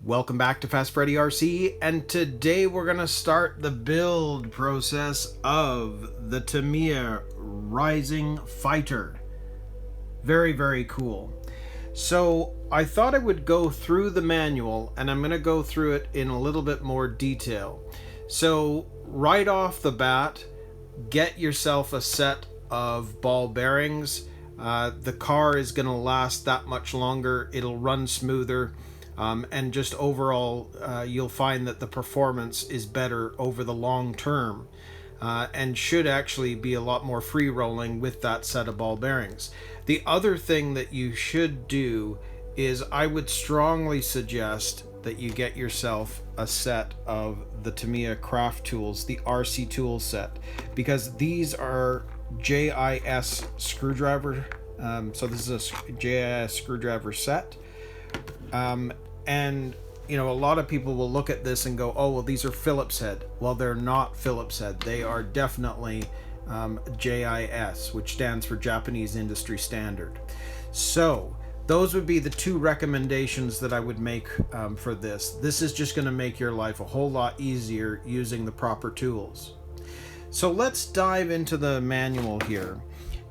Welcome back to FastFreddyRC, and today we're going to start the build process of the Tamiya Rising Fighter. Very, very cool. So I thought I would go through the manual, and I'm going to go through it in a little bit more detail. So right off the bat, get yourself a set of ball bearings. The car is going to last that much longer. It'll run smoother. And just overall, you'll find that the performance is better over the long term, and should actually be a lot more free rolling with that set of ball bearings. The other thing that you should do is I would strongly suggest that you get yourself a set of the Tamiya craft tools, the RC tool set, because these are JIS screwdriver. So this is a JIS screwdriver set. And you know, a lot of people will look at this and go, oh well, these are Phillips head. Well, they're not Phillips head. They are definitely JIS, which stands for Japanese Industry Standard. So those would be the two recommendations that I would make for this. This is just going to make your life a whole lot easier using the proper tools. So let's dive into the manual here,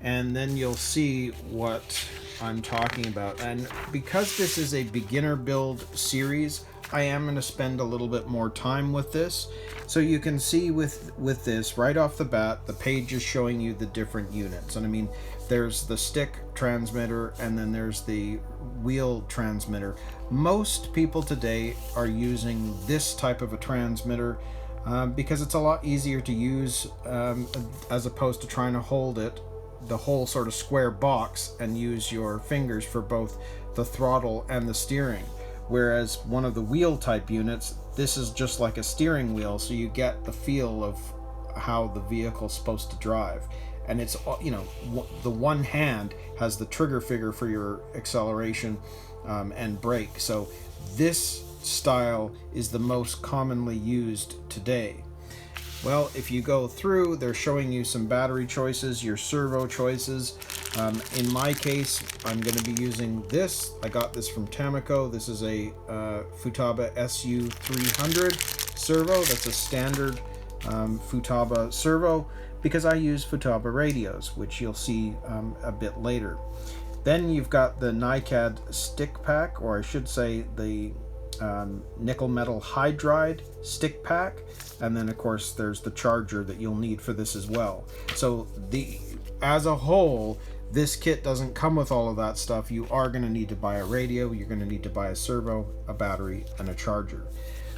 and then you'll see what I'm talking about. And because this is a beginner build series, I am going to spend a little bit more time with this. So you can see with this right off the bat, the page is showing you the different units. And I mean, there's the stick transmitter, and then there's the wheel transmitter. Most people today are using this type of a transmitter because it's a lot easier to use as opposed to trying to hold it, the whole sort of square box, and use your fingers for both the throttle and the steering. Whereas one of the wheel type units, this is just like a steering wheel, so you get the feel of how the vehicle's supposed to drive. And it's, you know, the one hand has the trigger finger for your acceleration and brake. So this style is the most commonly used today. Well, if you go through, they're showing you some battery choices, your servo choices. In my case, I'm going to be using this. I got this from Tamiya. This is a Futaba SU300 servo. That's a standard Futaba servo, because I use Futaba radios, which you'll see a bit later. Then you've got the NiCad stick pack, or I should say the nickel metal hydride stick pack, and then of course there's the charger that you'll need for this as well. So as a whole, this kit doesn't come with all of that stuff. You are going to need to buy a radio, you're going to need to buy a servo, a battery, and a charger.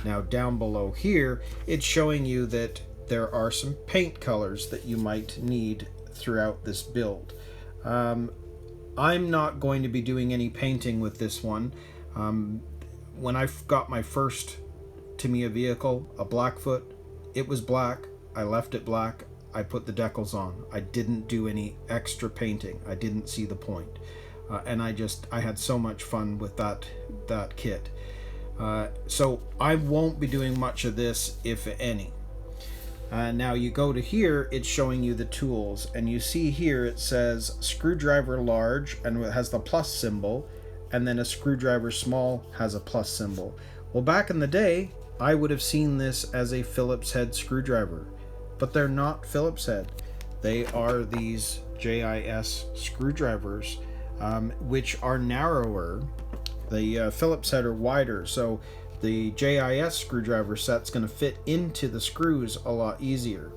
Now down below here, it's showing you that there are some paint colors that you might need throughout this build. I'm not going to be doing any painting with this one. When I got my first Tamiya vehicle, a Blackfoot, it was black. I left it black. I put the decals on. I didn't do any extra painting. I didn't see the point. And I had so much fun with that kit. So I won't be doing much of this, if any. Now you go to here, it's showing you the tools, and you see here it says screwdriver large, and it has the plus symbol, and then a screwdriver small has a plus symbol. Well, back in the day, I would have seen this as a Phillips head screwdriver, but they're not Phillips head. They are these JIS screwdrivers, which are narrower. The Phillips head are wider, so the JIS screwdriver set's going to fit into the screws a lot easier.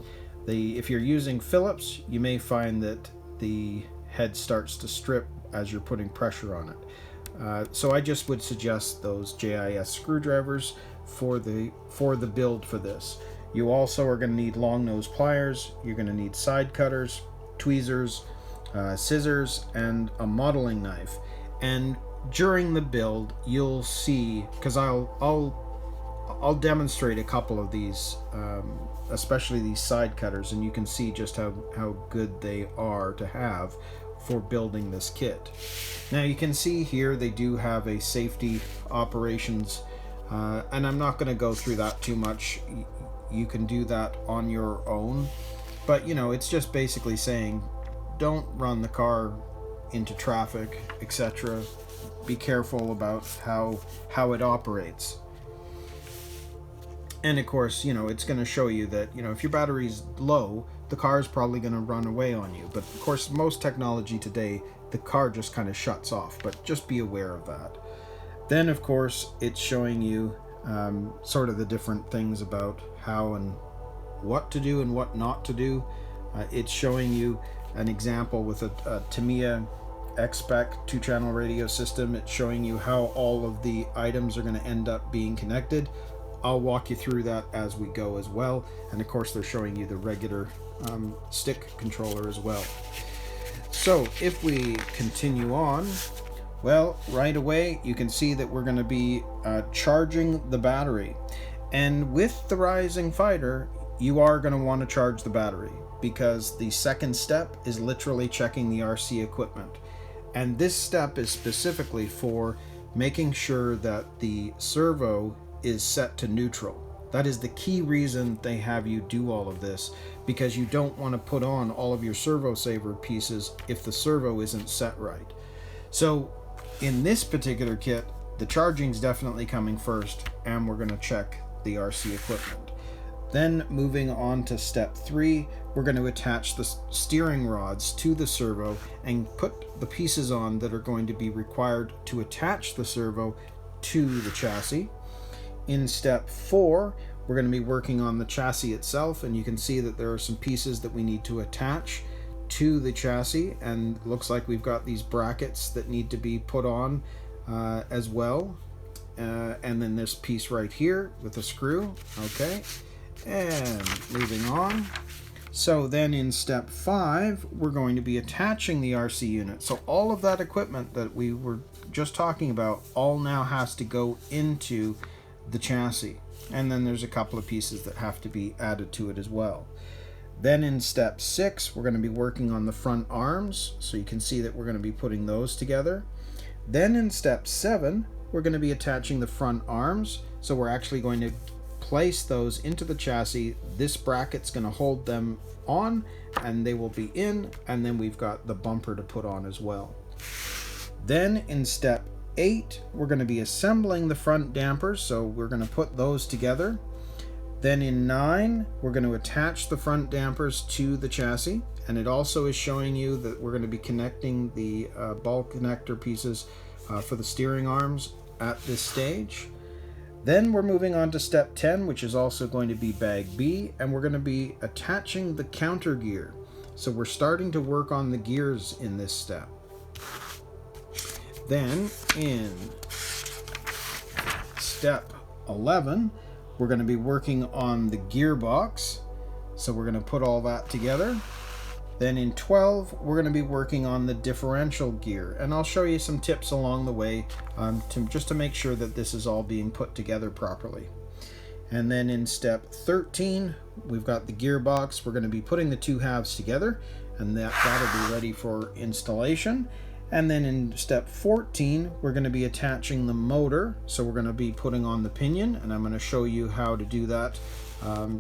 If you're using Phillips, you may find that the head starts to strip as you're putting pressure on it. So I just would suggest those JIS screwdrivers for the build for this. You also are going to need long nose pliers, you're going to need side cutters, tweezers, scissors, and a modeling knife. And during the build, you'll see, because I'll demonstrate a couple of these, especially these side cutters, and you can see just how good they are to have for building this kit. Now you can see here they do have a safety operations, and I'm not going to go through that too much. You can do that on your own, but you know, it's just basically saying don't run the car into traffic, etc. Be careful about how it operates. And of course, you know, it's going to show you that, you know, if your battery's low, the car is probably going to run away on you. But of course, most technology today, the car just kind of shuts off, but just be aware of that. Then of course, it's showing you sort of the different things about how and what to do and what not to do. It's showing you an example with a Tamiya X-Spec 2-channel radio system. It's showing you how all of the items are going to end up being connected. I'll walk you through that as we go as well. And of course, they're showing you the regular stick controller as well. So if we continue on, well, right away, you can see that we're going to be charging the battery. And with the Rising Fighter, you are going to want to charge the battery, because the second step is literally checking the RC equipment. And this step is specifically for making sure that the servo is set to neutral. That is the key reason they have you do all of this, because you don't want to put on all of your servo saver pieces if the servo isn't set right. So in this particular kit, the charging's definitely coming first, and we're going to check the RC equipment. Then moving on to step 3, we're going to attach the steering rods to the servo and put the pieces on that are going to be required to attach the servo to the chassis. In step 4, we're going to be working on the chassis itself, and you can see that there are some pieces that we need to attach to the chassis, and it looks like we've got these brackets that need to be put on as well. And then this piece right here with the screw. Okay, and moving on. So then in step 5, we're going to be attaching the RC unit. So all of that equipment that we were just talking about all now has to go into the chassis. And then there's a couple of pieces that have to be added to it as well. Then in step 6, we're going to be working on the front arms. So you can see that we're going to be putting those together. Then in step 7, we're going to be attaching the front arms. So we're actually going to place those into the chassis. This bracket's going to hold them on, and they will be in, and then we've got the bumper to put on as well. Then in step 8, we're going to be assembling the front dampers, so we're going to put those together. Then in 9, we're going to attach the front dampers to the chassis, and it also is showing you that we're going to be connecting the ball connector pieces for the steering arms at this stage. Then we're moving on to step 10, which is also going to be bag B, and we're going to be attaching the counter gear. So we're starting to work on the gears in this step. Then in step 11, we're going to be working on the gearbox. So we're going to put all that together. Then in 12, we're going to be working on the differential gear, and I'll show you some tips along the way just to make sure that this is all being put together properly. And then in step 13, we've got the gearbox. We're going to be putting the two halves together, and that'll be ready for installation. And then in step 14, we're going to be attaching the motor. So we're going to be putting on the pinion, and I'm going to show you how to do that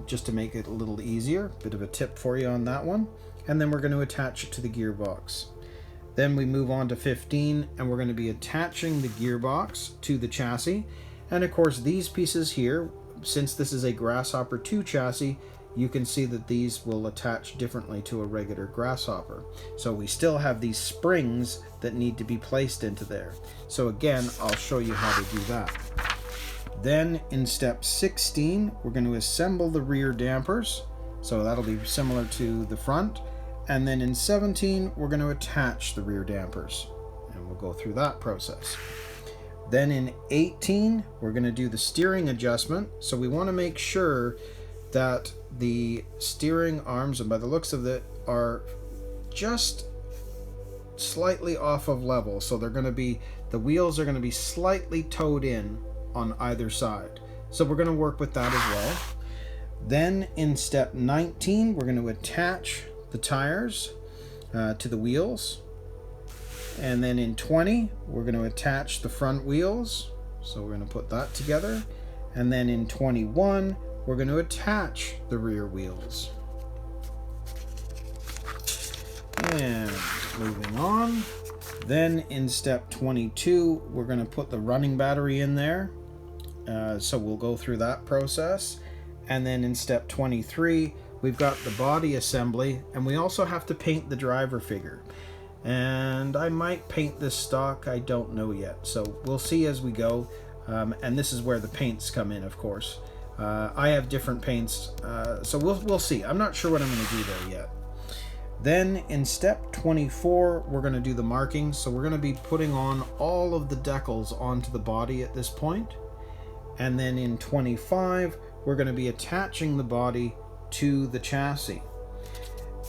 just to make it a little easier. Bit of a tip for you on that one. And then we're going to attach it to the gearbox. Then we move on to 15, and we're going to be attaching the gearbox to the chassis. And of course, these pieces here, since this is a Grasshopper 2 chassis, you can see that these will attach differently to a regular Grasshopper. So we still have these springs that need to be placed into there. So again, I'll show you how to do that. Then in step 16, we're going to assemble the rear dampers. So that'll be similar to the front. And then in 17, we're going to attach the rear dampers, and we'll go through that process. Then in 18, we're going to do the steering adjustment. So we want to make sure that the steering arms, and by the looks of it, are just slightly off of level. So they're going to be, the wheels are going to be slightly towed in on either side. So we're going to work with that as well. Then in step 19, we're going to attach the tires to the wheels. And then in 20, we're going to attach the front wheels. So we're going to put that together. And then in 21, we're going to attach the rear wheels. And moving on. Then in step 22, we're going to put the running battery in there. So we'll go through that process. And then in step 23, we've got the body assembly, and we also have to paint the driver figure. And I might paint this stock, I don't know yet. So we'll see as we go. And this is where the paints come in, of course. I have different paints, so we'll see. I'm not sure what I'm going to do there yet. Then in step 24, we're going to do the markings. So we're going to be putting on all of the decals onto the body at this point. And then in 25, we're going to be attaching the body to the chassis.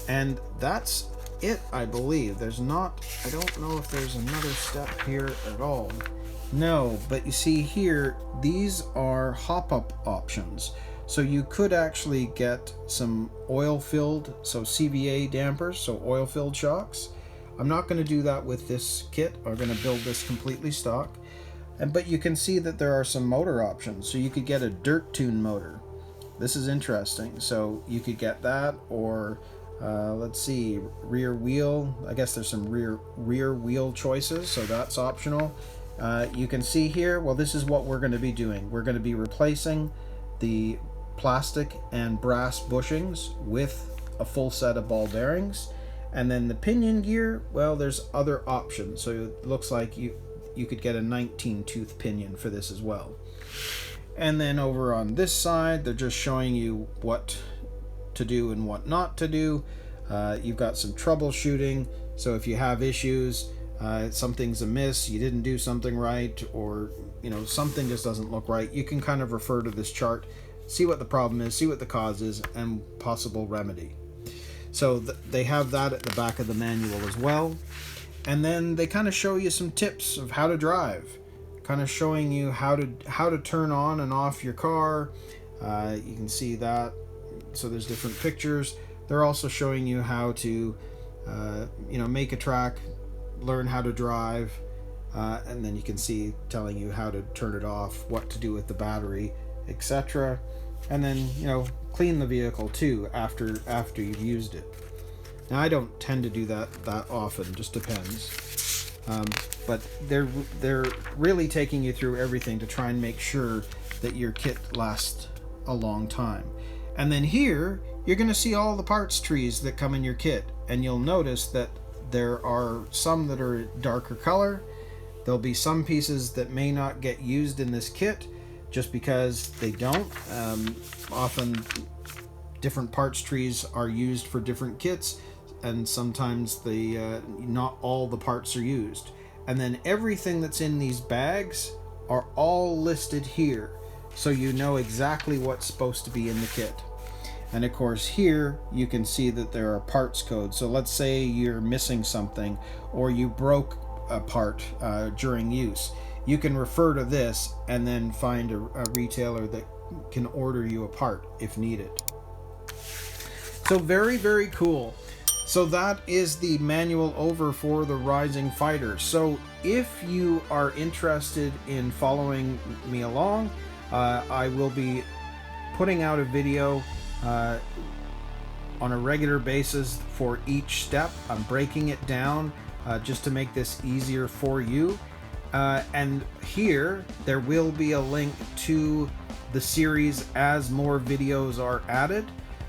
And that's it, I believe. I don't know if there's another step here at all. No, but you see here, these are hop-up options. So you could actually get some oil-filled, so CVA dampers, so oil-filled shocks. I'm not going to do that with this kit. I'm going to build this completely stock. But you can see that there are some motor options. So you could get a dirt tune motor. This is interesting. So you could get that, or let's see, rear wheel. I guess there's some rear wheel choices, so that's optional. You can see here, well, this is what we're going to be doing. We're going to be replacing the plastic and brass bushings with a full set of ball bearings. And then the pinion gear, well, there's other options. So it looks like you could get a 19 tooth pinion for this as well. And then over on this side, they're just showing you what to do and what not to do. You've got some troubleshooting. So if you have issues, something's amiss, you didn't do something right, or something just doesn't look right, you can kind of refer to this chart, see what the problem is, see what the cause is, and possible remedy. So they have that at the back of the manual as well. And then they kind of show you some tips of how to drive, kind of showing you how to turn on and off your car. You can see that. So there's different pictures. They're also showing you how to make a track, learn how to drive, and then you can see telling you how to turn it off, what to do with the battery, etc. And then clean the vehicle too after you've used it. Now I don't tend to do that often, just depends. But they're really taking you through everything to try and make sure that your kit lasts a long time. And then here you're going to see all the parts trees that come in your kit, and you'll notice that there are some that are darker color. There'll be some pieces that may not get used in this kit just because they don't. Often different parts trees are used for different kits, and sometimes not all the parts are used. And then everything that's in these bags are all listed here, so you know exactly what's supposed to be in the kit. And of course here you can see that there are parts codes. So let's say you're missing something, or you broke a part during use. You can refer to this and then find a retailer that can order you a part if needed. So very, very cool. So that is the manual over for the Rising Fighter. So if you are interested in following me along, I will be putting out a video on a regular basis for each step. I'm breaking it down just to make this easier for you. And here there will be a link to the series as more videos are added.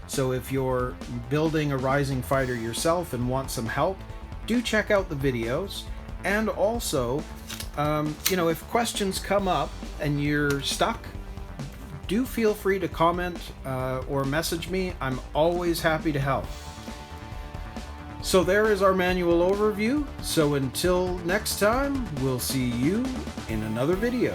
So if you're building a Rising Fighter yourself and want some help, do check out the videos. And also, if questions come up and you're stuck, do feel free to comment or message me. I'm always happy to help. So there is our manual overview. So until next time, we'll see you in another video.